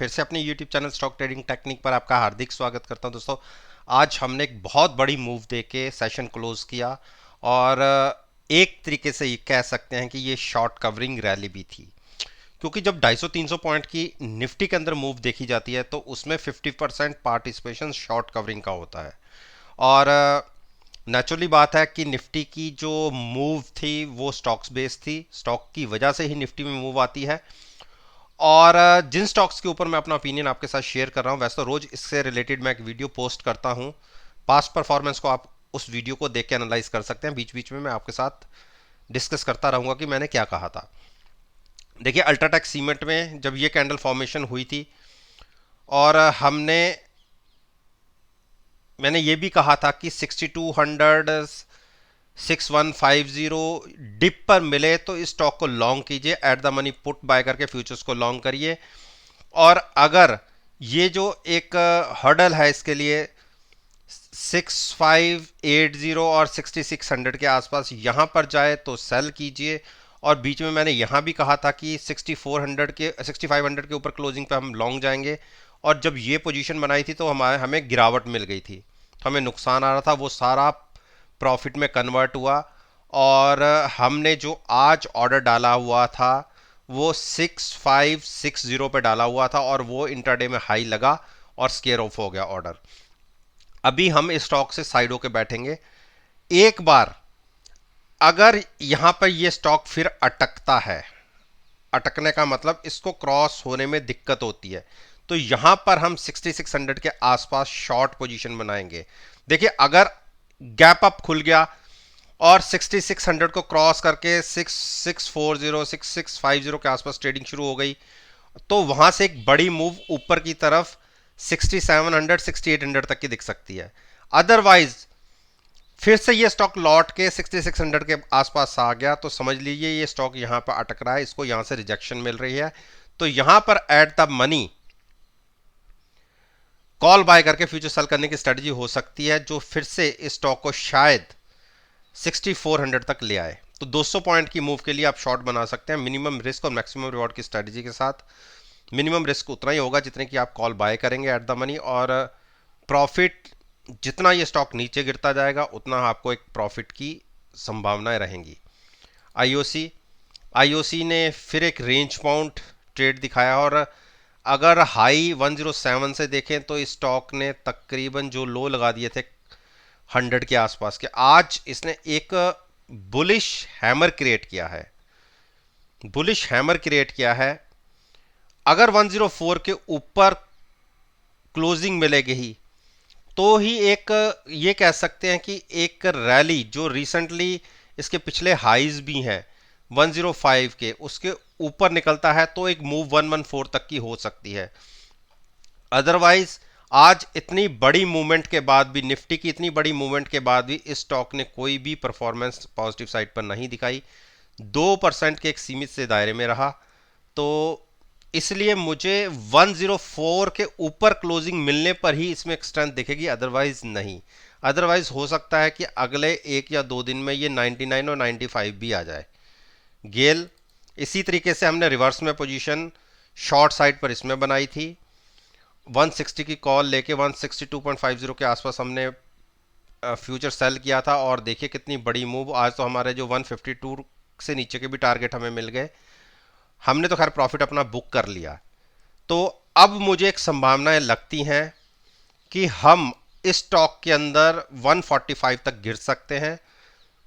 फिर से अपने YouTube channel stock trading technique पर आपका हार्दिक स्वागत करता हूं दोस्तों। आज हमने एक बहुत बड़ी मूव देके सेशन क्लोज किया और एक तरीके से ये कह सकते हैं कि ये शॉर्ट कवरिंग रैली भी थी, क्योंकि जब 250-300 पॉइंट की निफ्टी के अंदर मूव देखी जाती है तो उसमें 50% पार्टिसिपेशन शॉर्ट कवरिंग का होता है। और नेचुरली बात है कि निफ्टी की जो मूव थी वो स्टॉक्स बेस्ड थी, स्टॉक की वजह से ही निफ्टी में मूव आती है। और जिन स्टॉक्स के ऊपर मैं अपना ओपिनियन आपके साथ शेयर कर रहा हूं, वैसे तो रोज इससे रिलेटेड मैं एक वीडियो पोस्ट करता हूं। पास्ट परफॉर्मेंस को आप उस वीडियो को देख के एनालाइज कर सकते हैं। बीच बीच में मैं आपके साथ डिस्कस करता रहूंगा कि मैंने क्या कहा था। देखिए, अल्ट्राटेक सीमेंट में जब ये कैंडल फॉर्मेशन हुई थी और मैंने ये भी कहा था कि 6200 6150 डिप पर मिले तो इस स्टॉक को लॉन्ग कीजिए, eight the money put buy करके फ्यूचर्स को लॉन्ग करिए। और अगर ये जो एक हर्डल है इसके लिए 6580 और 6600 के आसपास यहां पर जाए तो सेल कीजिए। और बीच में मैंने यहां भी कहा था कि 6500 के ऊपर क्लोजिंग पे हम लॉन्ग जाएंगे। और जब ये पोजीशन बनाई थी तो हमें गिरावट मिल गई थी, तो हमें नुकसान आ रहा था, वो सारा प्रॉफिट में कन्वर्ट हुआ। और हमने जो आज ऑर्डर डाला हुआ था वो 6560 पे डाला हुआ था और वो इंट्राडे में हाई लगा और स्केयर ऑफ हो गया ऑर्डर। अभी हम इस स्टॉक से साइड होके बैठेंगे। एक बार अगर यहां पर ये स्टॉक फिर अटकता है, अटकने का मतलब इसको क्रॉस होने में दिक्कत होती है, तो यहां पर हम 6600 के आसपास शॉर्ट पोजीशन बनाएंगे। देखिए, अगर गैप अप खुल गया और 6600 को क्रॉस करके 6640 6650 के आसपास ट्रेडिंग शुरू हो गई तो वहां से एक बड़ी मूव ऊपर की तरफ 6700 6800 तक की दिख सकती है। अदरवाइज फिर से ये स्टॉक लौट के 6600 के आसपास आ गया तो समझ लीजिए ये स्टॉक यहां पर अटक रहा है, इसको यहां से रिजेक्शन मिल रही है। तो यहां पर at the money call buy करके फ्यूचर सेल करने की स्ट्रेटजी हो सकती है, जो फिर से इस स्टॉक को शायद 6400 तक ले आए। तो 200 पॉइंट की मूव के लिए आप शॉर्ट बना सकते हैं, मिनिमम रिस्क और मैक्सिमम रिवॉर्ड की स्ट्रेटजी के साथ। मिनिमम रिस्क उतना ही होगा जितने की आप कॉल बाय करेंगे एट द मनी, और प्रॉफिट जितना ये स्टॉक नीचे गिरता जाएगा उतना आपको एक प्रॉफिट की संभावनाएं रहेंगी। आईओसी आईओसी ने फिर एक रेंज बाउंड ट्रेड दिखाया और अगर हाई 107 से देखें तो इस स्टॉक ने तकरीबन जो लो लगा दिए थे 100 के आसपास के, आज इसने एक बुलिश हैमर क्रिएट किया है। बुलिश हैमर क्रिएट किया है। अगर 104 के ऊपर क्लोजिंग मिलेगी ही तो ही एक ये कह सकते हैं कि एक रैली जो रिसेंटली इसके पिछले हाईज भी हैं 105 के, उसके ऊपर निकलता है तो एक मूव 114 तक की हो सकती है। अदरवाइज आज इतनी बड़ी मूवमेंट के बाद भी, निफ्टी की इतनी बड़ी मूवमेंट के बाद भी इस स्टॉक ने कोई भी परफॉर्मेंस पॉजिटिव साइड पर नहीं दिखाई, 2% के एक सीमित से दायरे में रहा। तो इसलिए मुझे 104 के ऊपर क्लोजिंग मिलने पर ही इसमें एक स्ट्रेंथ दिखेगी, अदरवाइज नहीं। अदरवाइज हो सकता है कि अगले 1 या 2 दिन में ये 99 और 95 भी आ जाए। गेल इसी तरीके से हमने रिवर्स में पोजीशन शॉर्ट साइड पर इसमें बनाई थी, 160 की कॉल लेके 162.50 के आसपास हमने फ्यूचर सेल किया था और देखिए कितनी बड़ी मूव। आज तो हमारे जो 152 से नीचे के भी टारगेट हमें मिल गए। हमने तो खैर प्रॉफिट अपना बुक कर लिया। तो अब मुझे एक संभावनाएं लगती हैं कि हम इस स्टॉक के अंदर 145 तक गिर सकते हैं।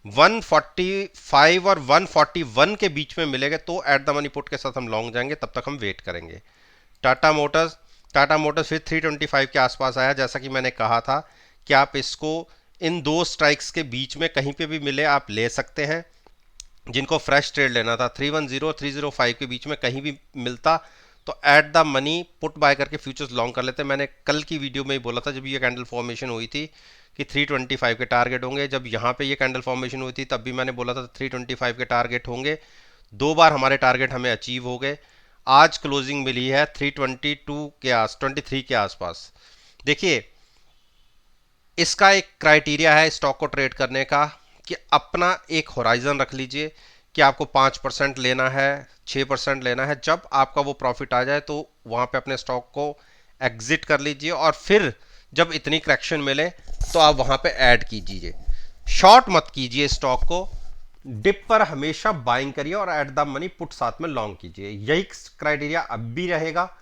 145 और 141 के बीच में मिलेगा तो एट द मनी पुट के साथ हम लॉन्ग जाएंगे, तब तक हम वेट करेंगे। टाटा मोटर्स फिर 325 के आसपास आया, जैसा कि मैंने कहा था कि आप इसको इन दो स्ट्राइक्स के बीच में कहीं पे भी मिले आप ले सकते हैं। जिनको फ्रेश ट्रेड लेना था 310 305 के बीच में कहीं भी मिलता तो eight the money put buy करके फ्यूचर्स लॉन्ग कर लेते। मैंने कल की वीडियो में ही बोला था जब ये कैंडल फॉर्मेशन हुई थी कि 325 के टारगेट होंगे। जब यहाँ पे ये कैंडल फॉर्मेशन हुई थी तब भी मैंने बोला था 325 के टारगेट होंगे। 2 बार हमारे टारगेट हमें अचीव हो गए। आज क्लोजिंग मिली है 322 के 23 के आसपास। देखिए, इसका एक क्राइटेरिया है स्टॉक को ट्रेड करने का कि अपना एक होराइजन रख लीजिए कि आपको 5% लेना है, 6% लेना है। जब आपका वो प्रॉफिट आ जाए तो वहां पे अपने स्टॉक को एग्जिट कर लीजिए और फिर जब इतनी करेक्शन मिले तो आप वहां पे ऐड कीजिए। शॉर्ट मत कीजिए स्टॉक को, डिप पर हमेशा बाइंग करिए और एट द मनी पुट साथ में लॉन्ग कीजिए। यही क्राइटेरिया अब भी रहेगा।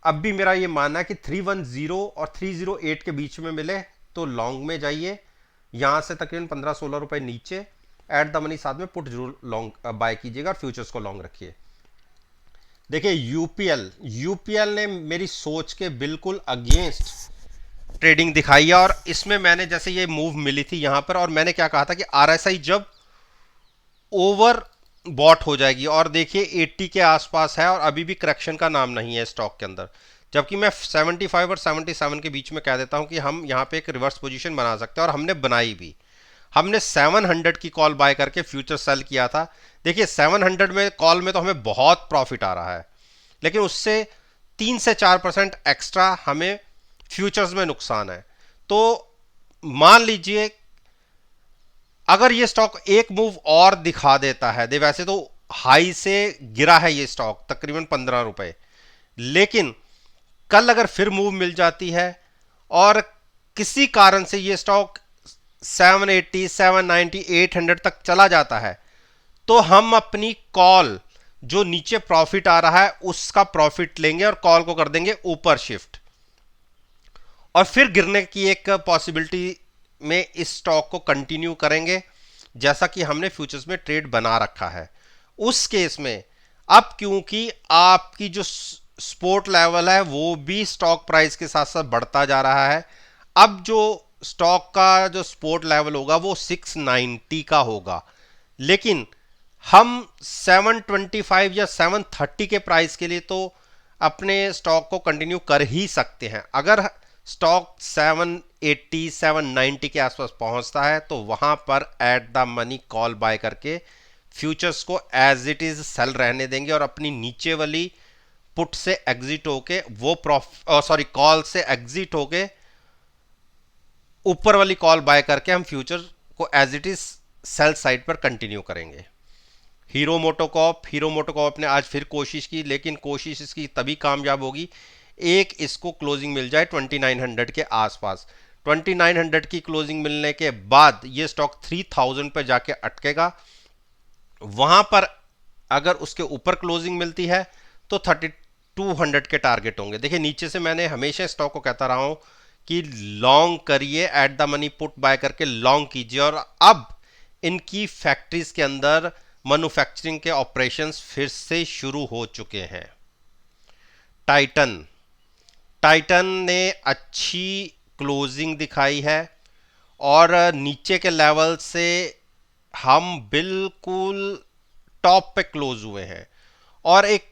अब भी मेरा ये मानना है कि 310 और 308 के बीच में मिले तो लॉन्ग में जाइए, यहां से तकरीबन 15-16 रुपए नीचे एट द मनी साथ में पुट जरूर लॉन्ग बाय कीजिएगा और फ्यूचर्स को लॉन्ग रखिए। देखिए यूपीएल, यूपीएल ने मेरी सोच के बिल्कुल अगेंस्ट ट्रेडिंग दिखाई है और इसमें मैंने जैसे ये मूव मिली थी यहां पर, और मैंने क्या कहा था कि आरएसआई जब ओवर बॉट हो जाएगी, और देखिए 80 के आसपास है और अभी भी करेक्शन का नाम नहीं है स्टॉक के अंदर, जबकि मैं 75 और 77 के बीच में कह देता हूं कि हम यहां पे एक रिवर्स पोजीशन बना सकते हैं, और हमने बनाई भी। हमने 700 की कॉल बाय करके फ्यूचर सेल किया था। देखिए 700 में कॉल में तो हमें बहुत प्रॉफिट आ रहा है, लेकिन उससे 3 से 4% एक्स्ट्रा हमें फ्यूचर्स में नुकसान है। तो मान लीजिए अगर ये स्टॉक एक मूव और दिखा देता है, दे वैसे तो हाई से गिरा है ये स्टॉक तकरीबन 15 रुपए, लेकिन कल अगर फिर मूव मिल जाती है और किसी कारण से ये स्टॉक 780, 790, 800 तक चला जाता है, तो हम अपनी कॉल जो नीचे प्रॉफिट आ रहा है उसका प्रॉफिट लेंगे और कॉल को कर देंगे ऊपर शिफ्ट, और फिर गिरने की एक पॉसिबिलिटी में इस स्टॉक को कंटिन्यू करेंगे जैसा कि हमने फ्यूचर्स में ट्रेड बना रखा है। उस केस में अब क्योंकि आपकी जो सपोर्ट लेवल है वो भी स्टॉक प्राइस के साथ साथ बढ़ता जा रहा है, अब जो स्टॉक का जो सपोर्ट लेवल होगा वो 690 का होगा, लेकिन हम 725 या 730 के प्राइस के लिए तो अपने स्टॉक को कंटिन्यू कर ही सकते हैं। अगर स्टॉक 780, 790 के आसपास पहुंचता है तो वहां पर at the money call buy करके फ्यूचर्स को एज इट इज सेल रहने देंगे और अपनी नीचे वाली पुट से एग्जिट होके वो कॉल से एग्जिट होके ऊपर वाली कॉल बाय करके हम फ्यूचर को as it is sell side पर कंटिन्यू करेंगे। हीरो मोटोकॉर्प ने आज फिर कोशिश की, लेकिन कोशिश इसकी तभी कामयाब होगी एक इसको क्लोजिंग मिल जाए 2900 के आसपास। 2900 की क्लोजिंग मिलने के बाद ये स्टॉक 3000 पर जाके अटकेगा। वहां पर अगर उसके ऊपर क्लोजिंग मिलती है तो 3200 के टारगेट होंगे। देखिए नीचे से मैंने हमेशा स्टॉक को कहता रहा हूं कि लॉन्ग करिए, eight the money put buy करके लॉन्ग कीजिए, और अब इनकी फैक्ट्रीज के अंदर मैन्युफैक्चरिंग के ऑपरेशंस फिर से शुरू हो चुके हैं। टाइटन, टाइटन ने अच्छी क्लोजिंग दिखाई है और नीचे के लेवल से हम बिल्कुल टॉप पे क्लोज हुए हैं, और एक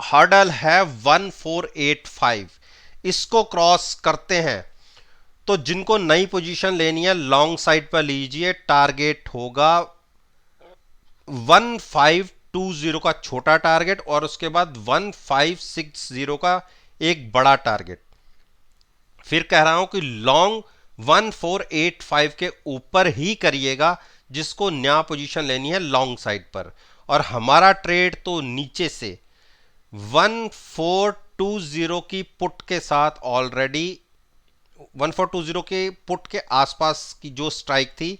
हर्डल है 1485, इसको क्रॉस करते हैं तो जिनको नई पोजीशन लेनी है लॉन्ग साइड पर लीजिए। टारगेट होगा 1520 का छोटा टारगेट और उसके बाद 1560 का एक बड़ा टारगेट। फिर कह रहा हूं कि लॉन्ग 1485 के ऊपर ही करिएगा जिसको नया पोजीशन लेनी है लॉन्ग साइड पर, और हमारा ट्रेड तो नीचे से 1420 की पुट के साथ ऑलरेडी 1420 के पुट के आसपास की जो स्ट्राइक थी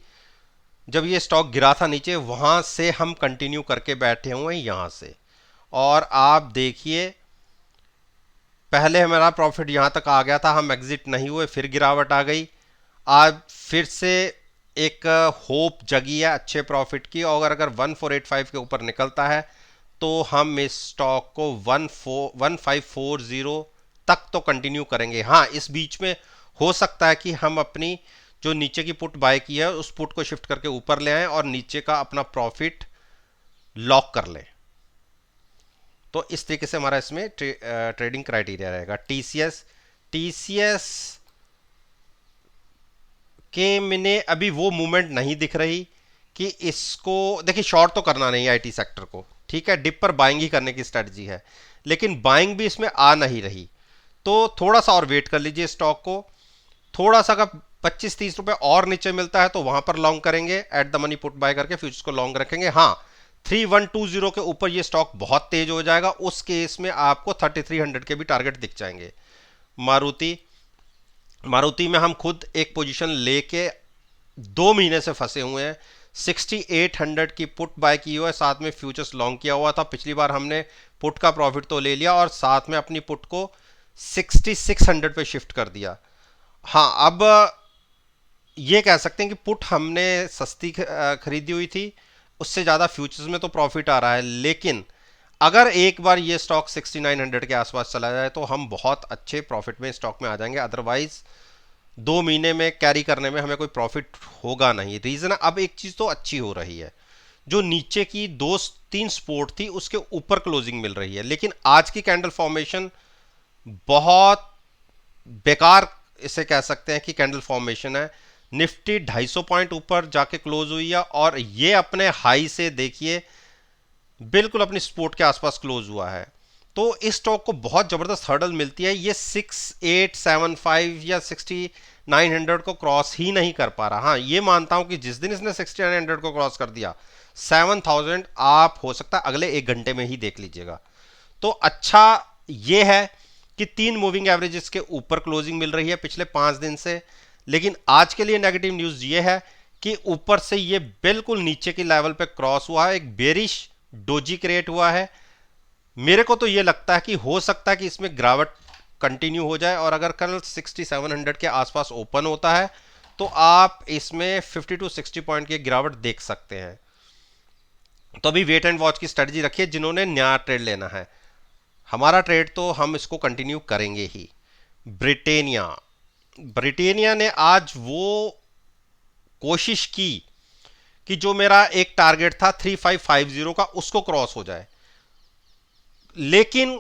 जब ये स्टॉक गिरा था नीचे, वहां से हम कंटिन्यू करके बैठे हुए हैं यहां से, और आप देखिए पहले हमारा प्रॉफिट यहां तक आ गया था, हम एग्जिट नहीं हुए, फिर गिरावट आ गई। आज फिर से एक होप जगी है अच्छे प्रॉफिट की, और अगर 1485 के ऊपर निकलता है तो हम इस स्टॉक को 1540 तक तो कंटिन्यू करेंगे। हाँ, इस बीच में हो सकता है कि हम अपनी जो नीचे की पुट बाय की है उस पुट को शिफ्ट करके ऊपर ले आए और नीचे का अपना प्रॉफिट लॉक कर लें। तो इस तरीके से हमारा इसमें ट्रेडिंग क्राइटेरिया रहेगा। टीसीएस, टीसीएस के मैंने अभी वो मूवमेंट नहीं दिख रही कि इसको, देखिए शॉर्ट तो करना नहीं आईटी सेक्टर को, ठीक है, डिप पर बाइंग ही करने की स्ट्रेटजी है, लेकिन बाइंग भी इसमें आ नहीं रही, तो थोड़ा सा और वेट कर लीजिए स्टॉक को। थोड़ा सा का 25-30 रुपए और नीचे मिलता है तो वहां पर लॉन्ग करेंगे, eight the money put buy करके फ्यूचर्स को लॉन्ग रखेंगे। हाँ, 3120 के ऊपर ये स्टॉक बहुत तेज हो जाएगा, उस केस में आपको 3300 के भी टारगेट दिख जाएंगे। मारुति मारुति में हम खुद एक पोजीशन लेके 2 महीने से फंसे हुए हैं। 6800 की पुट बाय की हुआ है, साथ में फ्यूचर्स लॉन्ग किया हुआ था। पिछली बार हमने पुट का प्रॉफिट तो ले लिया और साथ में अपनी पुट को 6600 पे शिफ्ट कर दिया। हाँ, अब ये कह सकते हैं कि पुट हमने सस्ती खरीदी हुई थी, उससे ज़्यादा फ्यूचर्स में तो प्रॉफिट आ रहा है। लेकिन अगर एक बार ये स्टॉक 6900 के आसपास चला जाए तो हम बहुत अच्छे प्रॉफिट में स्टॉक में आ जाएंगे। अदरवाइज 2 महीने में कैरी करने में हमें कोई प्रॉफिट होगा नहीं। रीज़न, अब एक चीज़ तो अच्छी हो रही है, जो नीचे की 2-3 सपोर्ट थी उसके ऊपर क्लोजिंग मिल रही है। लेकिन आज की कैंडल फॉर्मेशन बहुत बेकार इसे कह सकते हैं कि कैंडल फॉर्मेशन है। निफ्टी 250 पॉइंट ऊपर जाके क्लोज हुई है और ये अपने हाई से देखिए बिल्कुल अपनी सपोर्ट के आसपास क्लोज हुआ है। तो इस स्टॉक को बहुत जबरदस्त हर्डल मिलती है। ये 6875 या 6900 को क्रॉस ही नहीं कर पा रहा। हाँ, ये मानता हूं कि जिस दिन इसने 6900 को क्रॉस कर दिया, 7000 आप हो सकता है अगले 1 घंटे में ही देख लीजिएगा। तो अच्छा ये है कि 3 मूविंग एवरेजेस के ऊपर क्लोजिंग मिल रही है पिछले 5 दिन से। लेकिन आज के लिए नेगेटिव न्यूज ये है कि ऊपर से ये बिल्कुल नीचे की लेवल पे क्रॉस हुआ है, एक बेरिश डोजी क्रिएट हुआ है। मेरे को तो ये लगता है कि हो सकता है कि इसमें गिरावट कंटिन्यू हो जाए और अगर कल 6700 के आसपास ओपन होता है तो आप इसमें 50 to 60 पॉइंट की गिरावट देख सकते हैं। तो अभी वेट एंड वॉच की स्ट्रेटजी रखिए जिन्होंने नया ट्रेड लेना है। हमारा ट्रेड तो हम इसको कंटिन्यू करेंगे ही। ब्रिटेनिया ने आज वो कोशिश की कि जो मेरा एक टारगेट था 3550 का, उसको क्रॉस हो जाए। लेकिन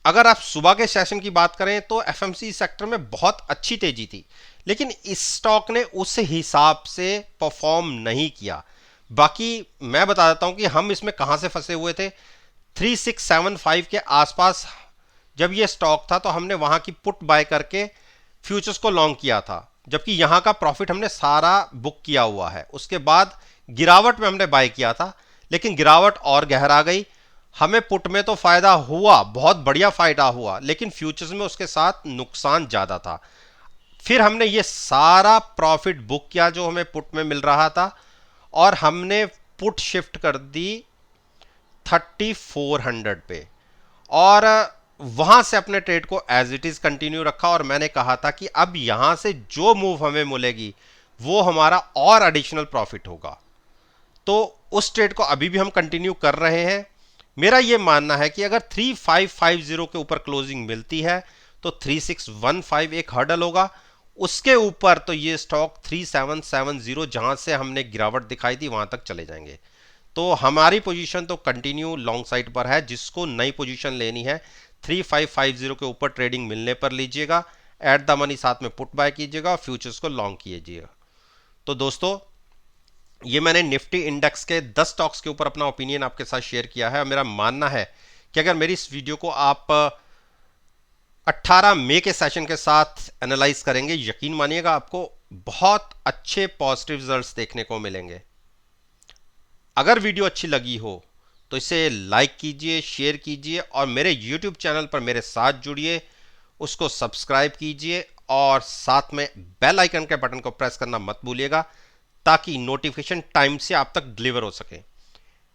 अगर आप सुबह के सेशन की बात करें तो एफएमसी सेक्टर में बहुत अच्छी तेजी थी, लेकिन इस स्टॉक ने उस हिसाब से परफॉर्म नहीं किया। बाकी मैं बता देता हूं कि हम इसमें कहां से फंसे हुए थे। 3675 के आसपास जब ये स्टॉक था तो हमने वहां की पुट बाय करके फ्यूचर्स को लॉन्ग किया था, जबकि यहां का प्रॉफिट हमने सारा बुक किया हुआ है। उसके बाद गिरावट में हमने बाय किया था, लेकिन गिरावट और गहरा गई। हमें पुट में तो फायदा हुआ, बहुत बढ़िया फायदा हुआ, लेकिन फ्यूचर्स में उसके साथ नुकसान ज्यादा था। फिर हमने ये सारा प्रॉफिट बुक किया जो हमें पुट में मिल रहा था और हमने पुट शिफ्ट कर दी 3400 पे और वहां से अपने ट्रेड को एज इट इज कंटिन्यू रखा। और मैंने कहा था कि अब यहां से जो मूव हमें मिलेगी वो हमारा और एडिशनल प्रॉफिट होगा। तो उस ट्रेड को अभी भी हम कंटिन्यू कर रहे हैं। मेरा यह मानना है कि अगर 3550 के ऊपर क्लोजिंग मिलती है तो 3615 एक हर्डल होगा। उसके ऊपर तो ये स्टॉक 3770 जहां से हमने गिरावट दिखाई थी वहां तक चले जाएंगे। तो हमारी पोजीशन तो कंटिन्यू लॉन्ग साइड पर है। जिसको नई पोजीशन लेनी है 3550 के ऊपर ट्रेडिंग मिलने पर लीजिएगा, एट द मनी साथ में पुट बाय कीजिएगा और फ्यूचर्स को लॉन्ग कीजिएगा। तो दोस्तों, ये मैंने निफ्टी इंडेक्स के 10 स्टॉक्स के ऊपर अपना ओपिनियन आपके साथ शेयर किया है। मेरा मानना है कि अगर मेरी इस वीडियो को आप 18 मई के सेशन के साथ एनालाइज करेंगे, यकीन मानिएगा आपको बहुत अच्छे पॉजिटिव रिजल्ट्स देखने को मिलेंगे। अगर वीडियो अच्छी लगी हो तो इसे लाइक कीजिए, शेयर कीजिए और मेरे YouTube चैनल पर मेरे साथ जुड़िए, उसको सब्सक्राइब कीजिए और साथ में बेल आइकन के बटन को प्रेस करना मत भूलिएगा ताकि नोटिफिकेशन टाइम से आप तक डिलीवर हो सके।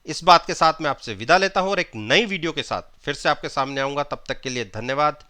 इस बात के साथ मैं आपसे विदा लेता हूं और एक नई वीडियो के साथ फिर से आपके सामने आऊंगा। तब तक के लिए धन्यवाद।